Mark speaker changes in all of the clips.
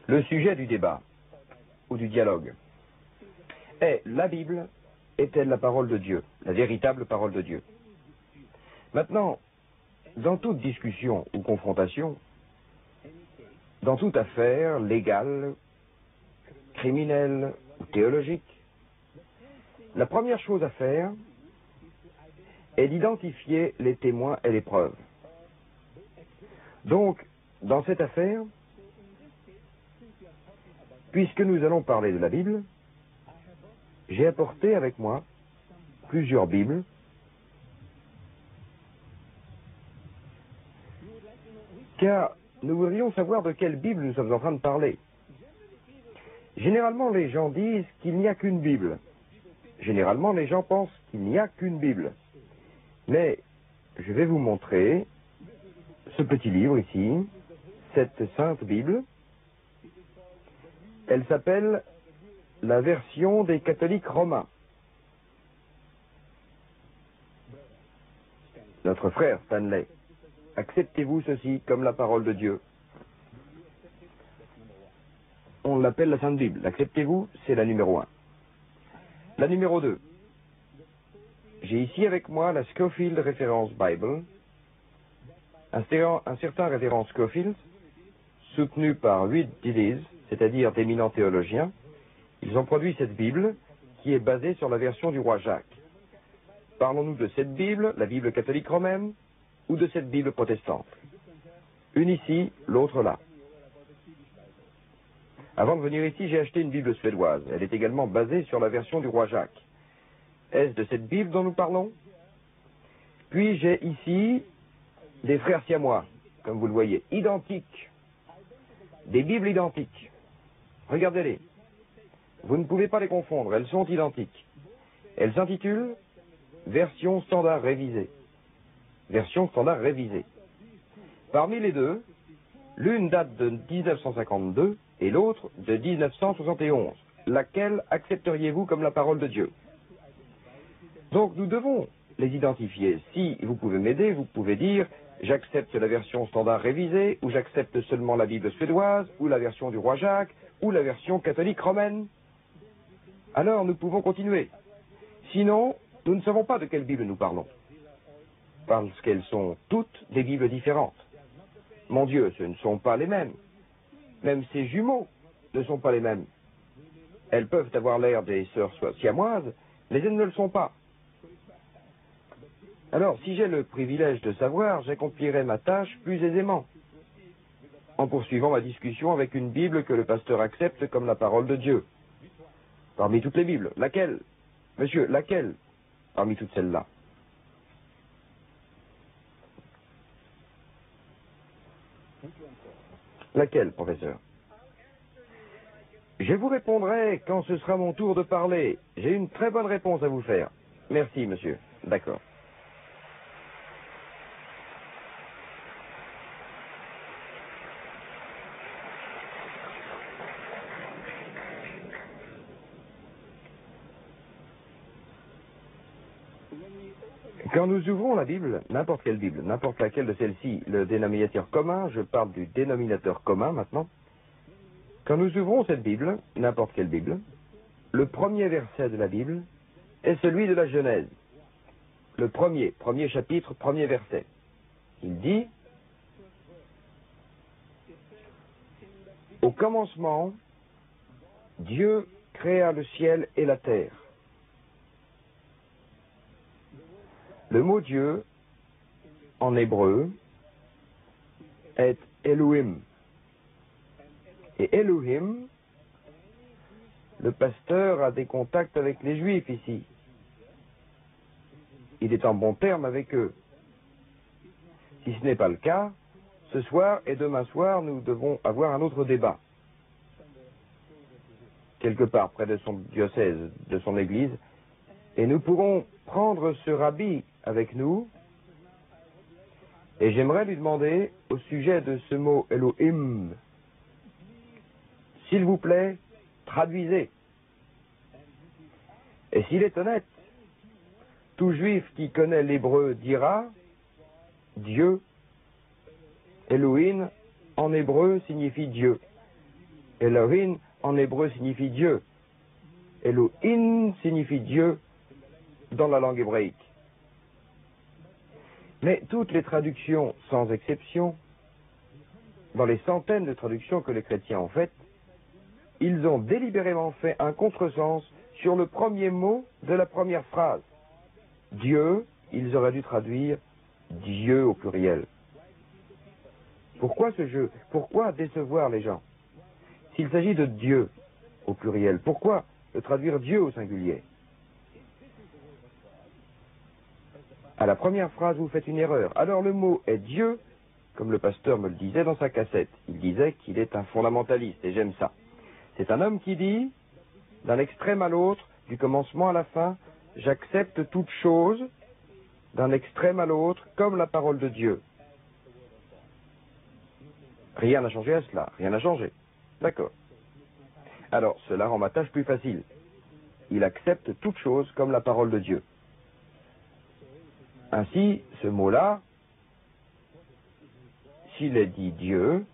Speaker 1: Le sujet du débat, ou du dialogue, est: la Bible est-elle la parole de Dieu, la véritable parole de Dieu? Maintenant, dans toute discussion ou confrontation, dans toute affaire légale, criminelle ou théologique, la première chose à faire est d'identifier les témoins et les preuves. Donc, dans cette affaire, puisque nous allons parler de la Bible, j'ai apporté avec moi plusieurs Bibles car nous voudrions savoir de quelle Bible nous sommes en train de parler. Généralement, les gens disent qu'il n'y a qu'une Bible. Généralement, les gens pensent qu'il n'y a qu'une Bible. Mais je vais vous montrer ce petit livre ici, cette sainte Bible. Elle s'appelle la version des catholiques romains. Notre frère Stanley, acceptez-vous ceci comme la parole de Dieu? On l'appelle la Sainte Bible. L'acceptez-vous? C'est la numéro 1. La numéro 2. J'ai ici avec moi la Scofield Reference Bible. Un certain révérend Scofield, soutenu par 8 DDs, c'est-à-dire d'éminents théologiens. Ils ont produit cette Bible qui est basée sur la version du roi Jacques. Parlons-nous de cette Bible, la Bible catholique romaine, ou de cette Bible protestante? Une ici, l'autre là. Avant de venir ici, j'ai acheté une Bible suédoise. Elle est également basée sur la version du roi Jacques. Est-ce de cette Bible dont nous parlons? Puis j'ai ici des frères siamois, comme vous le voyez, identiques. Des Bibles identiques. Regardez-les. Vous ne pouvez pas les confondre, elles sont identiques. Elles s'intitulent Version standard révisée. Version standard révisée. Parmi les deux, l'une date de 1952 et l'autre de 1971. Laquelle accepteriez-vous comme la parole de Dieu? Donc nous devons les identifier. Si vous pouvez m'aider, vous pouvez dire: j'accepte la version standard révisée, ou j'accepte seulement la Bible suédoise, ou la version du roi Jacques, ou la version catholique romaine. Alors nous pouvons continuer. Sinon, nous ne savons pas de quelle Bible nous parlons. Parce qu'elles sont toutes des Bibles différentes. Mon Dieu, ce ne sont pas les mêmes. Même ces jumeaux ne sont pas les mêmes. Elles peuvent avoir l'air des sœurs siamoises, mais elles ne le sont pas. Alors, si j'ai le privilège de savoir, j'accomplirai ma tâche plus aisément, en poursuivant ma discussion avec une Bible que le pasteur accepte comme la parole de Dieu. Parmi toutes les Bibles, laquelle? Monsieur, laquelle parmi toutes celles-là? Laquelle, professeur? Je vous répondrai quand ce sera mon tour de parler. J'ai une très bonne réponse à vous faire. Merci, monsieur. D'accord. Quand nous ouvrons la Bible, n'importe quelle Bible, n'importe laquelle de celles-ci, le dénominateur commun, je parle du dénominateur commun maintenant. Quand nous ouvrons cette Bible, n'importe quelle Bible, le premier verset de la Bible est celui de la Genèse. Le premier chapitre, premier verset. Il dit: au commencement, Dieu créa le ciel et la terre. Le mot Dieu, en hébreu, est Elohim. Et Elohim, le pasteur a des contacts avec les Juifs ici. Il est en bon terme avec eux. Si ce n'est pas le cas, ce soir et demain soir, nous devons avoir un autre débat. Quelque part près de son diocèse, de son église, et nous pourrons prendre ce rabbi avec nous, et j'aimerais lui demander, au sujet de ce mot Elohim, s'il vous plaît, traduisez. Et s'il est honnête, tout juif qui connaît l'hébreu dira Dieu, Elohim, en hébreu signifie Dieu. Elohim en hébreu signifie Dieu. Elohim signifie Dieu dans la langue hébraïque. Mais toutes les traductions, sans exception, dans les centaines de traductions que les chrétiens ont faites, ils ont délibérément fait un contresens sur le premier mot de la première phrase. Dieu, ils auraient dû traduire Dieu au pluriel. Pourquoi ce jeu? Pourquoi décevoir les gens? S'il s'agit de Dieu au pluriel, pourquoi le traduire Dieu au singulier? À la première phrase, vous faites une erreur. Alors le mot est Dieu, comme le pasteur me le disait dans sa cassette. Il disait qu'il est un fondamentaliste, et j'aime ça. C'est un homme qui dit, d'un extrême à l'autre, du commencement à la fin, j'accepte toute chose, d'un extrême à l'autre, comme la parole de Dieu. Rien n'a changé à cela, rien n'a changé. D'accord. Alors, cela rend ma tâche plus facile. Il accepte toute chose comme la parole de Dieu. Ainsi, ce mot-là, s'il est dit Dieu,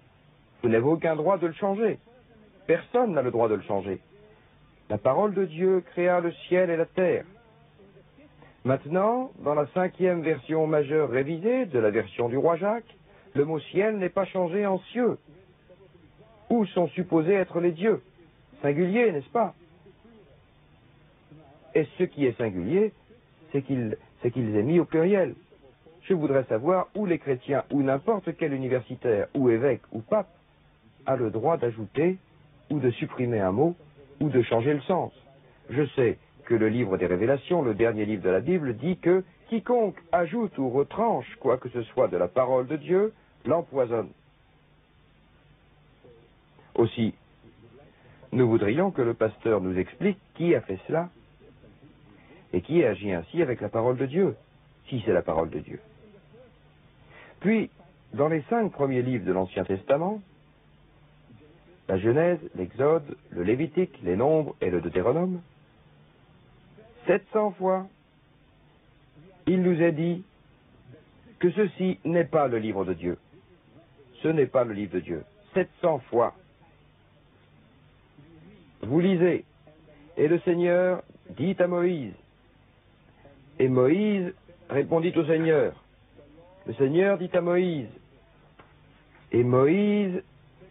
Speaker 1: vous n'avez aucun droit de le changer. Personne n'a le droit de le changer. La parole de Dieu créa le ciel et la terre. Maintenant, dans la 5e version majeure révisée de la version du roi Jacques, le mot ciel n'est pas changé en cieux. Où sont supposés être les dieux? Singulier, n'est-ce pas? Et ce qui est singulier, c'est qu'ils aient mis au pluriel. Je voudrais savoir où les chrétiens, ou n'importe quel universitaire, ou évêque, ou pape, a le droit d'ajouter, ou de supprimer un mot, ou de changer le sens. Je sais que le livre des Révélations, le dernier livre de la Bible, dit que quiconque ajoute ou retranche quoi que ce soit de la parole de Dieu, l'empoisonne. Aussi, nous voudrions que le pasteur nous explique qui a fait cela et qui agit ainsi avec la parole de Dieu, si c'est la parole de Dieu. Puis, dans les 5 premiers livres de l'Ancien Testament, la Genèse, l'Exode, le Lévitique, les Nombres et le Deutéronome, 700 fois, il nous est dit que ceci n'est pas le livre de Dieu. Ce n'est pas le livre de Dieu. 700 fois. Vous lisez, et le Seigneur dit à Moïse, et Moïse répondit au Seigneur. Le Seigneur dit à Moïse, et Moïse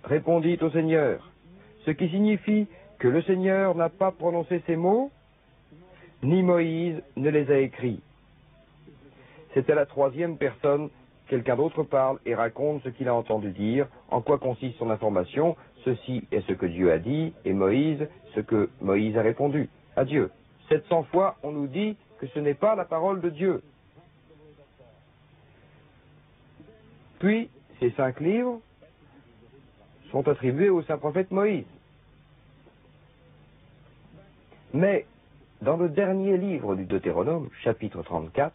Speaker 1: répondit au Seigneur. Ce qui signifie que le Seigneur n'a pas prononcé ces mots, ni Moïse ne les a écrits. C'est à la 3e personne, quelqu'un d'autre parle et raconte ce qu'il a entendu dire, en quoi consiste son information, ceci est ce que Dieu a dit, et Moïse, ce que Moïse a répondu à Dieu. 700 fois, on nous dit que ce n'est pas la parole de Dieu. Puis, ces 5 livres sont attribués au saint prophète Moïse. Mais, dans le dernier livre du Deutéronome, chapitre 34,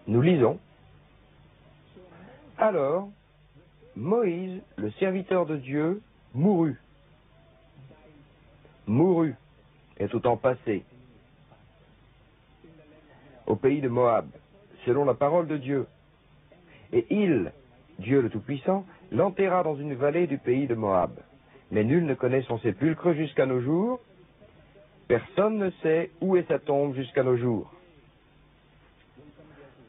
Speaker 1: nous lisons, « Alors, Moïse, le serviteur de Dieu, mourut. Mourut est au temps passé, au pays de Moab, selon la parole de Dieu. Et il, Dieu le Tout-Puissant, l'enterra dans une vallée du pays de Moab. Mais nul ne connaît son sépulcre jusqu'à nos jours. Personne ne sait où est sa tombe jusqu'à nos jours. »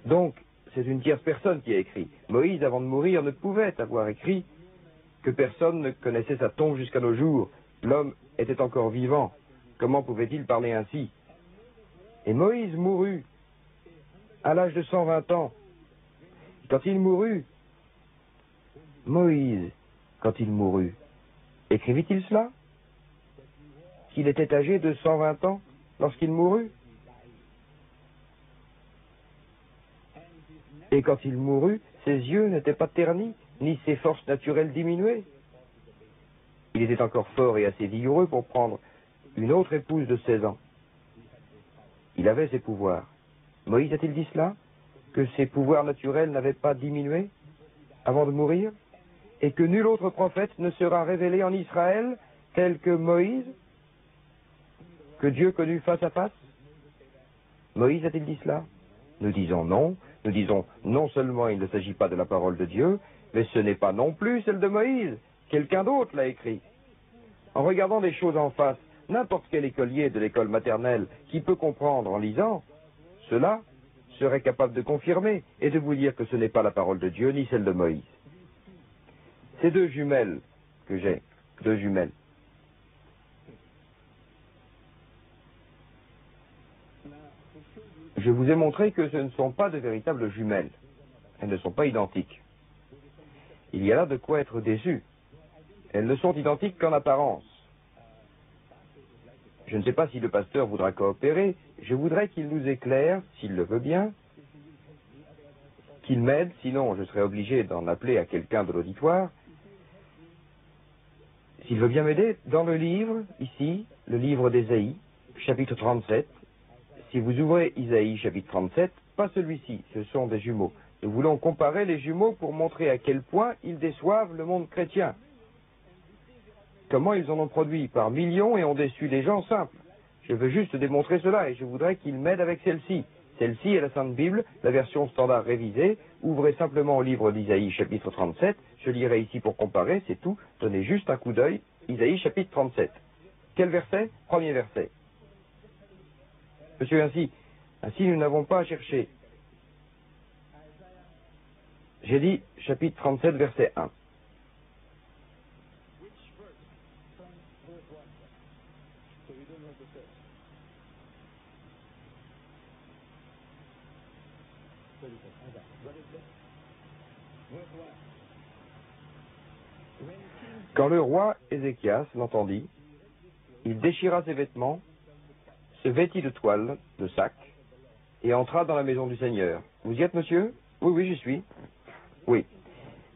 Speaker 1: Donc, c'est une tierce personne qui a écrit. Moïse, avant de mourir, ne pouvait avoir écrit que personne ne connaissait sa tombe jusqu'à nos jours. L'homme était encore vivant. Comment pouvait-il parler ainsi? Et Moïse mourut à l'âge de 120 ans. Et quand il mourut, Moïse, quand il mourut, écrivit-il cela? Qu'il était âgé de 120 ans lorsqu'il mourut? Et quand il mourut, ses yeux n'étaient pas ternis, ni ses forces naturelles diminuées. Il était encore fort et assez vigoureux pour prendre une autre épouse de 16 ans. Il avait ses pouvoirs. Moïse a-t-il dit cela? Que ses pouvoirs naturels n'avaient pas diminué avant de mourir? Et que nul autre prophète ne sera révélé en Israël tel que Moïse, que Dieu connut face à face? Moïse a-t-il dit cela? Nous disons non. Nous disons non seulement il ne s'agit pas de la parole de Dieu, mais ce n'est pas non plus celle de Moïse. Quelqu'un d'autre l'a écrit. En regardant les choses en face, n'importe quel écolier de l'école maternelle qui peut comprendre en lisant, cela serait capable de confirmer et de vous dire que ce n'est pas la parole de Dieu ni celle de Moïse. Ces deux jumelles que j'ai, deux jumelles. Je vous ai montré que ce ne sont pas de véritables jumelles. Elles ne sont pas identiques. Il y a là de quoi être déçu. Elles ne sont identiques qu'en apparence. Je ne sais pas si le pasteur voudra coopérer. Je voudrais qu'il nous éclaire, s'il le veut bien, qu'il m'aide, sinon je serai obligé d'en appeler à quelqu'un de l'auditoire. S'il veut bien m'aider, dans le livre, ici, le livre d'Ésaïe, chapitre 37, si vous ouvrez Isaïe, chapitre 37, pas celui-ci, ce sont des jumeaux. Nous voulons comparer les jumeaux pour montrer à quel point ils déçoivent le monde chrétien. Comment ils en ont produit par millions et ont déçu des gens simples. Je veux juste démontrer cela et je voudrais qu'il m'aide avec celle-ci. Celle-ci est la Sainte Bible, la version standard révisée. Ouvrez simplement au livre d'Isaïe, chapitre 37. Je lirai ici pour comparer, c'est tout. Donnez juste un coup d'œil. Isaïe, chapitre 37. Quel verset? Premier verset. Monsieur, ainsi nous n'avons pas à chercher. J'ai dit chapitre 37, verset 1. Quand le roi Ézéchias l'entendit, il déchira ses vêtements, se vêtit de toile, de sac, et entra dans la maison du Seigneur. Vous y êtes, monsieur? Oui, j'y suis. Oui.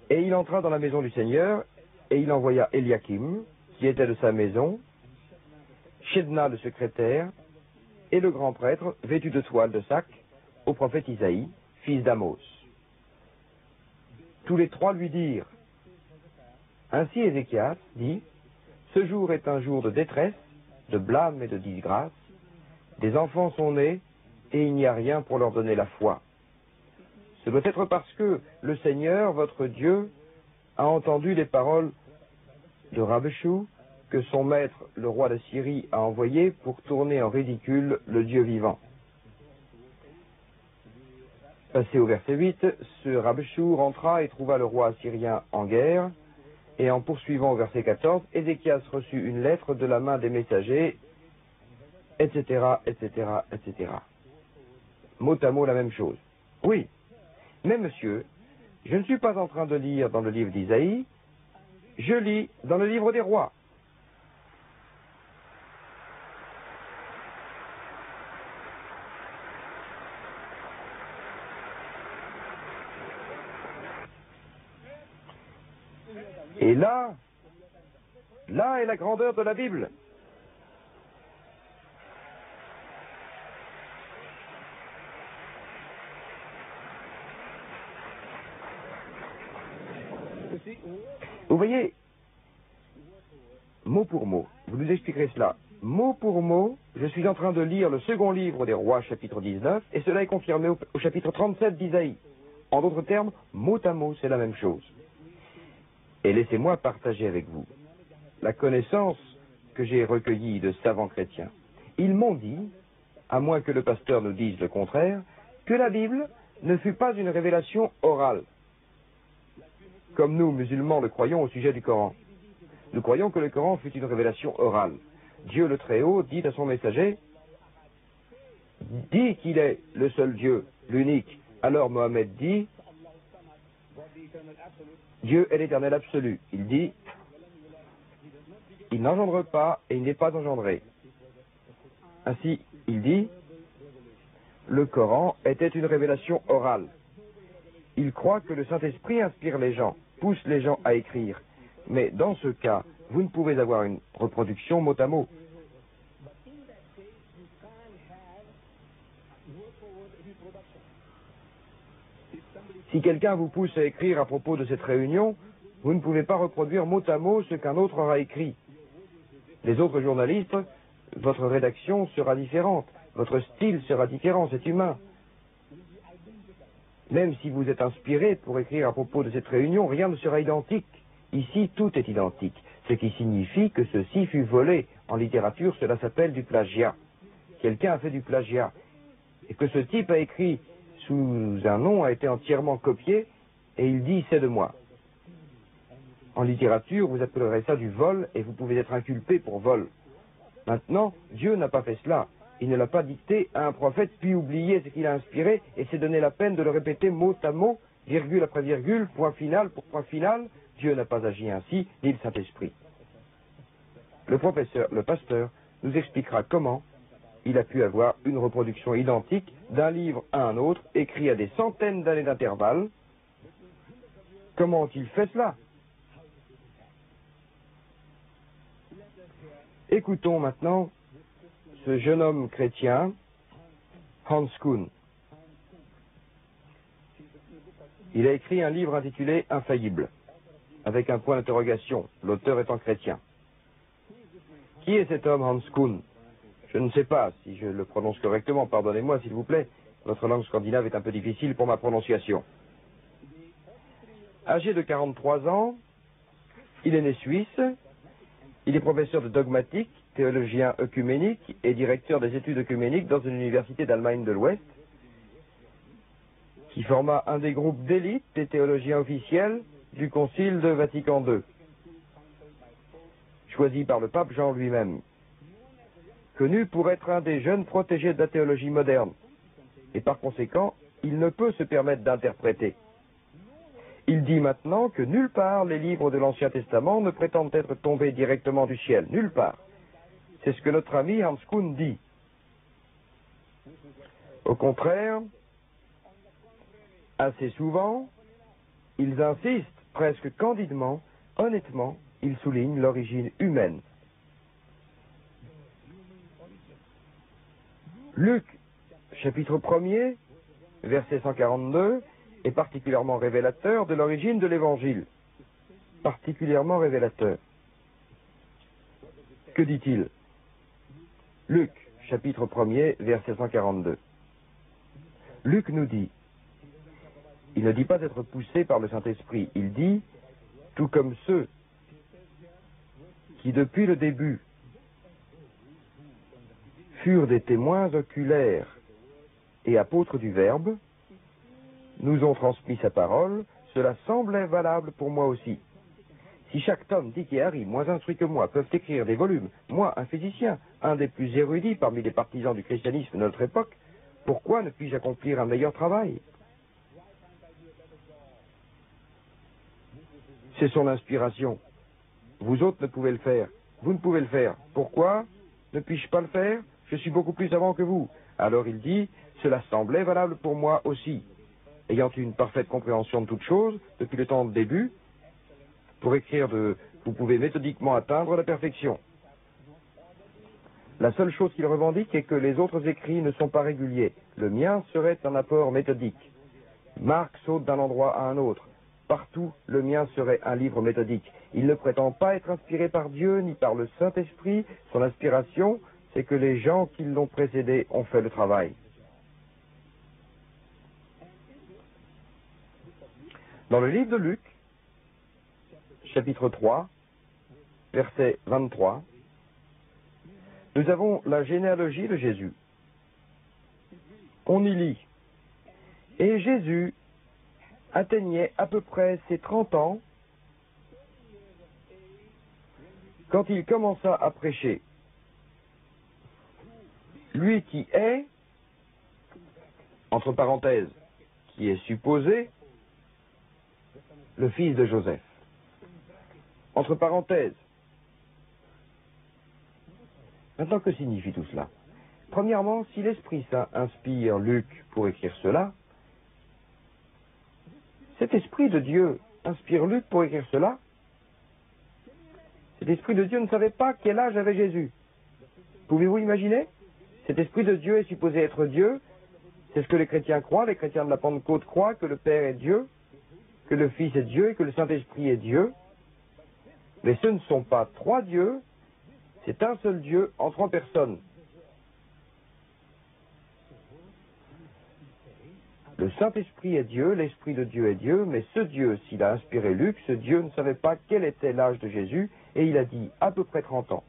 Speaker 1: Et il entra dans la maison du Seigneur, et il envoya Eliakim, qui était de sa maison, Shebna le secrétaire, et le grand prêtre, vêtu de toile, de sac, au prophète Isaïe, fils d'Amos. Tous les trois lui dirent, ainsi Ézéchias dit, ce jour est un jour de détresse, de blâme et de disgrâce. Des enfants sont nés, et il n'y a rien pour leur donner la foi. Ce doit être parce que le Seigneur, votre Dieu, a entendu les paroles de Rabeshou, que son maître, le roi de Syrie, a envoyé pour tourner en ridicule le Dieu vivant. Passé au verset 8, ce Rabeshou rentra et trouva le roi assyrien en guerre, et en poursuivant au verset 14, Ézéchias reçut une lettre de la main des messagers, etc., etc., etc. Mot à mot la même chose. Oui, mais monsieur, je ne suis pas en train de lire dans le livre d'Isaïe, je lis dans le livre des rois. Et là est la grandeur de la Bible. Vous voyez, mot pour mot, vous nous expliquerez cela. Mot pour mot, je suis en train de lire le second livre des rois, chapitre 19, et cela est confirmé au chapitre 37 d'Isaïe. En d'autres termes, mot à mot, c'est la même chose. Et laissez-moi partager avec vous la connaissance que j'ai recueillie de savants chrétiens. Ils m'ont dit, à moins que le pasteur nous dise le contraire, que la Bible ne fut pas une révélation orale, comme nous, musulmans, le croyons au sujet du Coran. Nous croyons que le Coran fut une révélation orale. Dieu le Très-Haut dit à son messager, dit qu'il est le seul Dieu, l'unique. Alors Mohammed dit, Dieu est l'éternel absolu. Il dit, il n'engendre pas et il n'est pas engendré. Ainsi, il dit, le Coran était une révélation orale. Il croit que le Saint-Esprit inspire les gens, pousse les gens à écrire. Mais dans ce cas, vous ne pouvez avoir une reproduction mot à mot. Si quelqu'un vous pousse à écrire à propos de cette réunion, vous ne pouvez pas reproduire mot à mot ce qu'un autre aura écrit. Les autres journalistes, votre rédaction sera différente. Votre style sera différent, c'est humain. Même si vous êtes inspiré pour écrire à propos de cette réunion, rien ne sera identique. Ici, tout est identique, ce qui signifie que ceci fut volé. En littérature, cela s'appelle du plagiat. Quelqu'un a fait du plagiat. Et que ce type a écrit sous un nom a été entièrement copié, et il dit « c'est de moi ». En littérature, vous appellerez ça du vol, et vous pouvez être inculpé pour vol. Maintenant, Dieu n'a pas fait cela. Il ne l'a pas dicté à un prophète, puis oublié ce qu'il a inspiré, et s'est donné la peine de le répéter mot à mot, virgule après virgule, point final pour point final. Dieu n'a pas agi ainsi, ni le Saint-Esprit. Le pasteur, nous expliquera comment il a pu avoir une reproduction identique d'un livre à un autre, écrit à des centaines d'années d'intervalle. Comment ont-ils fait cela? Écoutons maintenant ce jeune homme chrétien, Hans Kuhn. Il a écrit un livre intitulé « Infaillible », avec un point d'interrogation, l'auteur étant chrétien. Qui est cet homme, Hans Kuhn? Je ne sais pas si je le prononce correctement, pardonnez-moi s'il vous plaît. Votre langue scandinave est un peu difficile pour ma prononciation. Âgé de 43 ans, il est né suisse, il est professeur de dogmatique, théologien œcuménique et directeur des études œcuméniques dans une université d'Allemagne de l'Ouest, qui forma un des groupes d'élite des théologiens officiels du Concile de Vatican II, choisi par le pape Jean lui-même, connu pour être un des jeunes protégés de la théologie moderne, et par conséquent, il ne peut se permettre d'interpréter. Il dit maintenant que nulle part les livres de l'Ancien Testament ne prétendent être tombés directement du ciel, nulle part. C'est ce que notre ami Hans Kuhn dit. Au contraire, assez souvent, ils insistent presque candidement, honnêtement, ils soulignent l'origine humaine. Luc, chapitre 1er, verset 142, est particulièrement révélateur de l'origine de l'Évangile. Particulièrement révélateur. Que dit-il? Luc, chapitre 1er, verset 142. Luc nous dit, il ne dit pas être poussé par le Saint-Esprit, il dit, tout comme ceux qui depuis le début furent des témoins oculaires et apôtres du Verbe, nous ont transmis sa parole, cela semblait valable pour moi aussi. Si chaque Tom, Dick et Harry, moins instruits que moi, peuvent écrire des volumes, moi, un physicien, un des plus érudits parmi les partisans du christianisme de notre époque, pourquoi ne puis-je accomplir un meilleur travail? C'est son inspiration. Vous autres ne pouvez le faire. Vous ne pouvez le faire. Pourquoi ne puis-je pas le faire? Je suis beaucoup plus avant que vous. Alors il dit, cela semblait valable pour moi aussi. Ayant eu une parfaite compréhension de toutes choses, depuis le temps de début, pour écrire vous pouvez méthodiquement atteindre la perfection. La seule chose qu'il revendique est que les autres écrits ne sont pas réguliers. Le mien serait un apport méthodique. Marc saute d'un endroit à un autre. Partout, le mien serait un livre méthodique. Il ne prétend pas être inspiré par Dieu ni par le Saint-Esprit. Son inspiration, c'est que les gens qui l'ont précédé ont fait le travail. Dans le livre de Luc, chapitre 3, verset 23, nous avons la généalogie de Jésus. On y lit, « Et Jésus atteignait à peu près ses 30 ans quand il commença à prêcher. Lui qui est, entre parenthèses, qui est supposé, le fils de Joseph. Entre parenthèses. Maintenant, que signifie tout cela? Premièrement, si l'Esprit Saint inspire Luc pour écrire cela, cet Esprit de Dieu inspire Luc pour écrire cela. Cet Esprit de Dieu ne savait pas quel âge avait Jésus. Pouvez-vous imaginer? Cet Esprit de Dieu est supposé être Dieu. C'est ce que les chrétiens croient. Les chrétiens de la Pentecôte croient que le Père est Dieu, que le Fils est Dieu et que le Saint-Esprit est Dieu. Mais ce ne sont pas trois dieux, c'est un seul Dieu en trois personnes. Le Saint-Esprit est Dieu, l'Esprit de Dieu est Dieu, mais ce Dieu, s'il a inspiré Luc, ce Dieu ne savait pas quel était l'âge de Jésus, et il a dit à peu près 30 ans.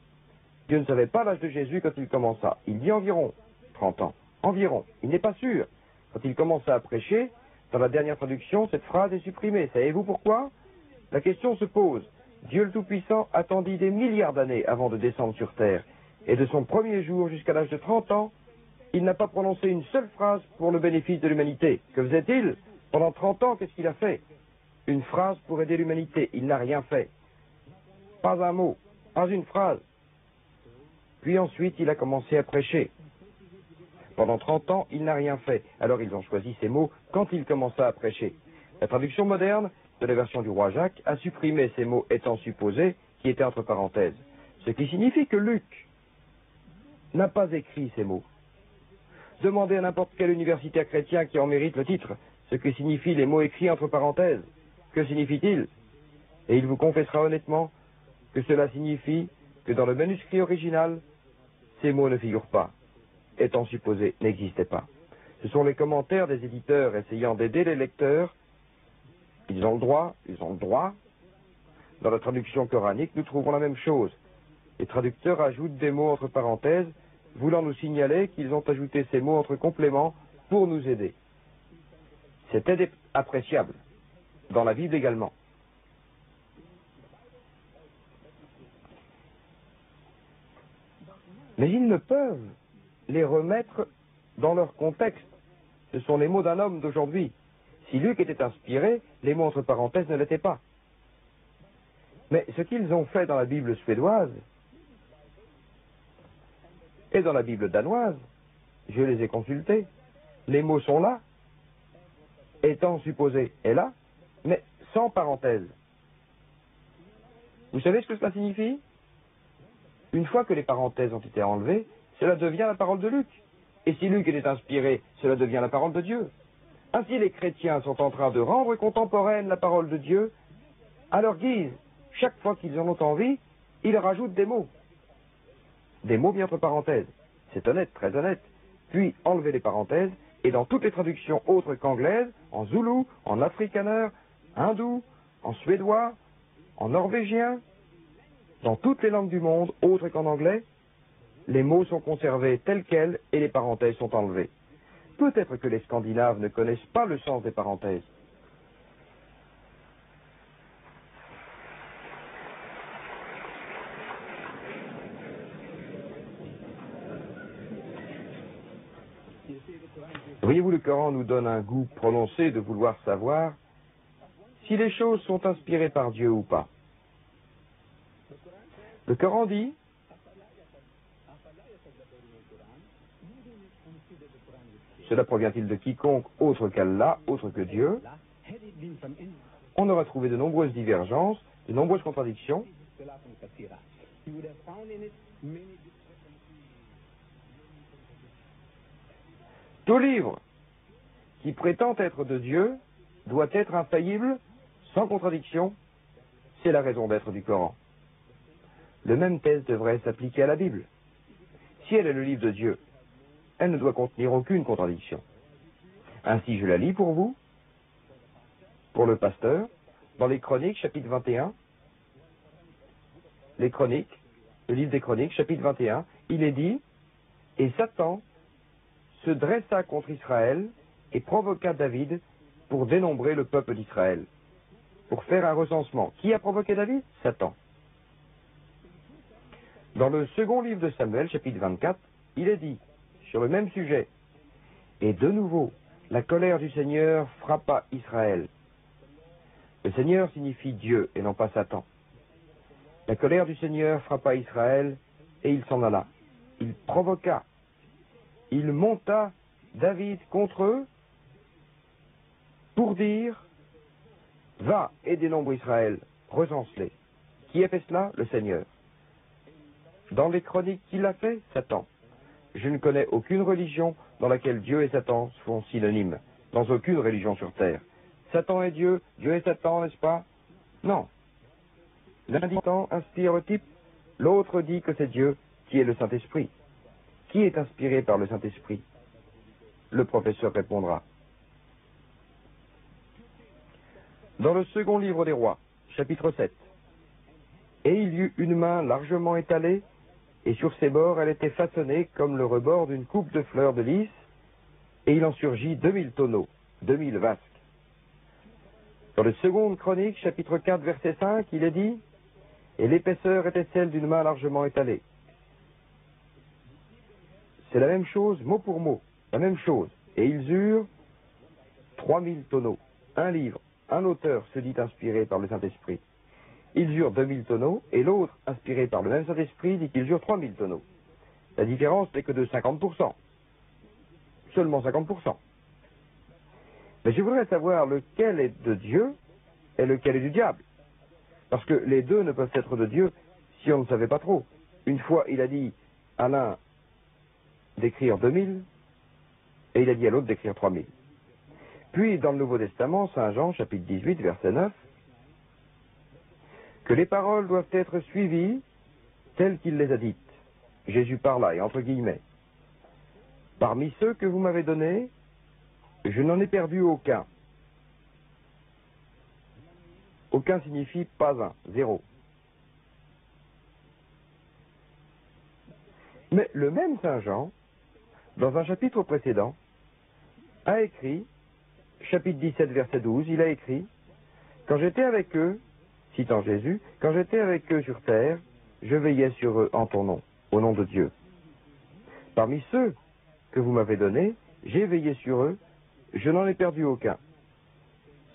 Speaker 1: Dieu ne savait pas l'âge de Jésus quand il commença. Il dit environ 30 ans. Environ. Il n'est pas sûr. Quand il commença à prêcher, dans la dernière traduction, cette phrase est supprimée. Savez-vous pourquoi? La question se pose. Dieu le Tout-Puissant attendit des milliards d'années avant de descendre sur terre. Et de son premier jour jusqu'à l'âge de 30 ans, il n'a pas prononcé une seule phrase pour le bénéfice de l'humanité. Que faisait-il? Pendant 30 ans, qu'est-ce qu'il a fait? Une phrase pour aider l'humanité. Il n'a rien fait. Pas un mot, pas une phrase. Puis ensuite, il a commencé à prêcher. Pendant 30 ans, il n'a rien fait. Alors ils ont choisi ces mots quand il commença à prêcher. La traduction moderne de la version du roi Jacques a supprimé ces mots étant supposés qui étaient entre parenthèses. Ce qui signifie que Luc n'a pas écrit ces mots. Demandez à n'importe quel universitaire chrétien qui en mérite le titre ce que signifient les mots écrits entre parenthèses. Que signifie-t-il? Et il vous confessera honnêtement que cela signifie que dans le manuscrit original, ces mots ne figurent pas, étant supposés n'existaient pas. Ce sont les commentaires des éditeurs essayant d'aider les lecteurs. Ils ont le droit. Dans la traduction coranique, nous trouvons la même chose. Les traducteurs ajoutent des mots entre parenthèses, voulant nous signaler qu'ils ont ajouté ces mots entre compléments pour nous aider. C'était appréciable, dans la Bible également. Mais ils ne peuvent les remettre dans leur contexte. Ce sont les mots d'un homme d'aujourd'hui. Si Luc était inspiré, les mots entre parenthèses ne l'étaient pas. Mais ce qu'ils ont fait dans la Bible suédoise et dans la Bible danoise, je les ai consultés. Les mots sont là, étant supposés est là, mais sans parenthèse. Vous savez ce que cela signifie? Une fois que les parenthèses ont été enlevées, cela devient la parole de Luc. Et si Luc était inspiré, cela devient la parole de Dieu. Ainsi, les chrétiens sont en train de rendre contemporaine la parole de Dieu à leur guise. Chaque fois qu'ils en ont envie, ils rajoutent des mots. Des mots bien entre parenthèses. C'est honnête, très honnête. Puis enlever les parenthèses, et dans toutes les traductions autres qu'anglaises, en zoulou, en afrikaner, hindou, en suédois, en norvégien, dans toutes les langues du monde, autres qu'en anglais, les mots sont conservés tels quels et les parenthèses sont enlevées. Peut-être que les Scandinaves ne connaissent pas le sens des parenthèses. Voyez-vous, le Coran nous donne un goût prononcé de vouloir savoir si les choses sont inspirées par Dieu ou pas. Le Coran dit: cela provient-il de quiconque autre qu'Allah, autre que Dieu? On aura trouvé de nombreuses divergences, de nombreuses contradictions. Tout livre qui prétend être de Dieu doit être infaillible, sans contradiction. C'est la raison d'être du Coran. Le même test devrait s'appliquer à la Bible. Si elle est le livre de Dieu, elle ne doit contenir aucune contradiction. Ainsi, je la lis pour vous, pour le pasteur, dans les Chroniques, chapitre 21. Les Chroniques, le livre des Chroniques, chapitre 21, il est dit: et Satan se dressa contre Israël et provoqua David pour dénombrer le peuple d'Israël, pour faire un recensement. Qui a provoqué David? Satan. Dans le second livre de Samuel, chapitre 24, il est dit, sur le même sujet: et de nouveau, la colère du Seigneur frappa Israël. Le Seigneur signifie Dieu et non pas Satan. La colère du Seigneur frappa Israël et il s'en alla. Il provoqua. Il monta David contre eux pour dire: va et dénombre Israël, recense-les. Qui a fait cela? Le Seigneur. Dans les Chroniques, qui l'a fait? Satan. Je ne connais aucune religion dans laquelle Dieu et Satan sont synonymes. Dans aucune religion sur terre. Satan est Dieu, Dieu est Satan, n'est-ce pas? Non. L'un dit Satan inspire le type, l'autre dit que c'est Dieu qui est le Saint-Esprit. Qui est inspiré par le Saint-Esprit? le professeur répondra. Dans le second livre des rois, chapitre 7. Et il y eut une main largement étalée, et sur ses bords elle était façonnée comme le rebord d'une coupe de fleurs de lys, et il en surgit 2000 tonneaux, 2000 vasques. Dans le second Chronique, chapitre 4, verset 5, il est dit, et l'épaisseur était celle d'une main largement étalée. C'est la même chose, mot pour mot, la même chose. Et ils eurent 3000 tonneaux, un livre, un auteur se dit inspiré par le Saint-Esprit. Ils eurent 2000 tonneaux, et l'autre, inspiré par le même Saint-Esprit, dit qu'ils eurent 3000 tonneaux. La différence n'est que de 50%. Seulement 50%. Mais je voudrais savoir lequel est de Dieu et lequel est du diable. Parce que les deux ne peuvent être de Dieu si on ne savait pas trop. Une fois, il a dit à l'un d'écrire 2000, et il a dit à l'autre d'écrire 3000. Puis, dans le Nouveau Testament, Saint Jean, chapitre 18, verset 9, que les paroles doivent être suivies telles qu'il les a dites. Jésus parla, et entre guillemets, parmi ceux que vous m'avez donnés, je n'en ai perdu aucun. Aucun signifie pas un, zéro. Mais le même Saint Jean, dans un chapitre précédent, a écrit, chapitre 17, verset 12, il a écrit, quand j'étais avec eux, citant Jésus, quand j'étais avec eux sur terre, je veillais sur eux en ton nom, au nom de Dieu. Parmi ceux que vous m'avez donnés, j'ai veillé sur eux, je n'en ai perdu aucun.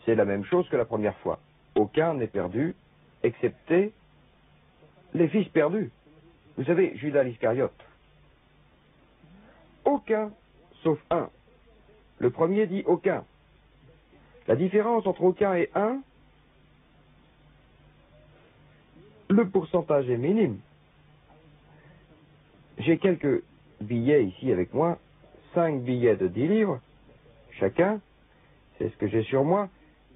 Speaker 1: C'est la même chose que la première fois. Aucun n'est perdu, excepté les fils perdus. Vous savez, Judas l'Iscariote. Aucun, sauf un. Le premier dit aucun. La différence entre aucun et un, le pourcentage est minime. J'ai quelques billets ici avec moi, 5 billets de 10 livres, chacun, c'est ce que j'ai sur moi.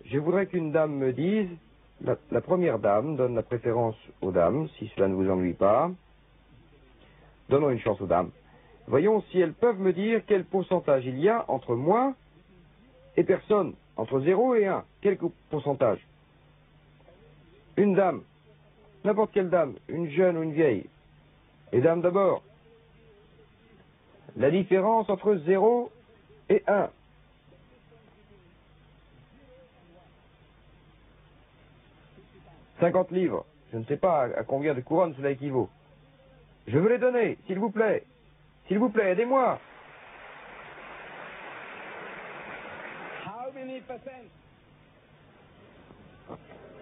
Speaker 1: Je voudrais qu'une dame me dise, la première dame donne la préférence aux dames, si cela ne vous ennuie pas. Donnons une chance aux dames. Voyons si elles peuvent me dire quel pourcentage il y a entre moi et personne, entre 0 et 1. Quel pourcentage? Une dame, n'importe quelle dame, une jeune ou une vieille. Les dames d'abord. La différence entre 0 et 1. « 50 livres. Je ne sais pas à combien de couronnes cela équivaut. Je veux les donner, s'il vous plaît. S'il vous plaît, aidez-moi.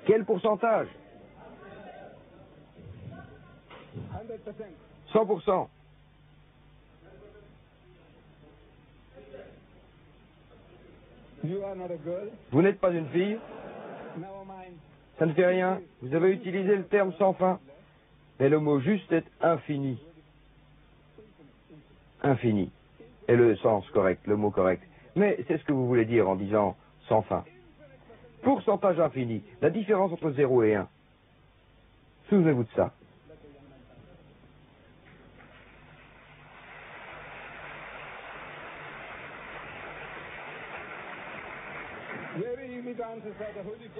Speaker 1: Quel pourcentage? 100%. Vous n'êtes pas une fille? Ça ne fait rien. Vous avez utilisé le terme sans fin. Mais le mot juste est infini. Infini. Et le sens correct, le mot correct. Mais c'est ce que vous voulez dire en disant sans fin. Pourcentage infini. La différence entre 0 et 1. Souvenez-vous de ça.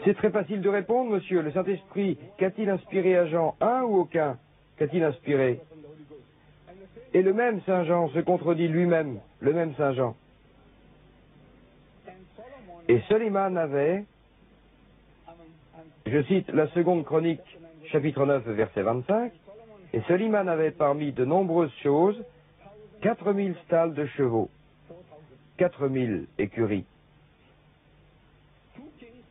Speaker 1: C'est très facile de répondre, monsieur. Le Saint-Esprit, qu'a-t-il inspiré à Jean? Un ou aucun? Qu'a-t-il inspiré? Et le même Saint Jean se contredit lui-même, le même Saint Jean. Et Soliman avait, je cite la seconde Chronique, chapitre 9, verset 25, et Soliman avait parmi de nombreuses choses 4000 stalles de chevaux, 4000 écuries.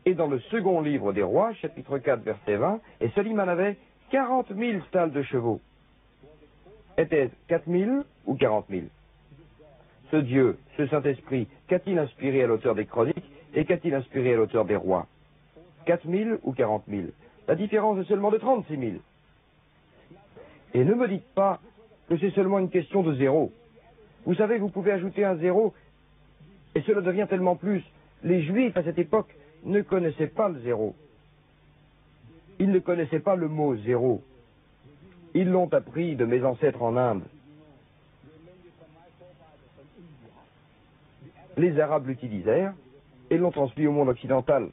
Speaker 1: Et dans le second livre des rois, chapitre 4, verset 20, et Soliman avait 40 000 stalles de chevaux. Était-ce 4 000 ou 40 000? Ce Dieu, ce Saint-Esprit, qu'a-t-il inspiré à l'auteur des Chroniques et qu'a-t-il inspiré à l'auteur des rois? 4 000 ou 40 000? La différence est seulement de 36 000. Et ne me dites pas que c'est seulement une question de zéro. Vous savez, vous pouvez ajouter un zéro et cela devient tellement plus. Les Juifs, à cette époque, ne connaissaient pas le zéro. Ils ne connaissaient pas le mot zéro. Ils l'ont appris de mes ancêtres en Inde. Les Arabes l'utilisèrent et l'ont transmis au monde occidental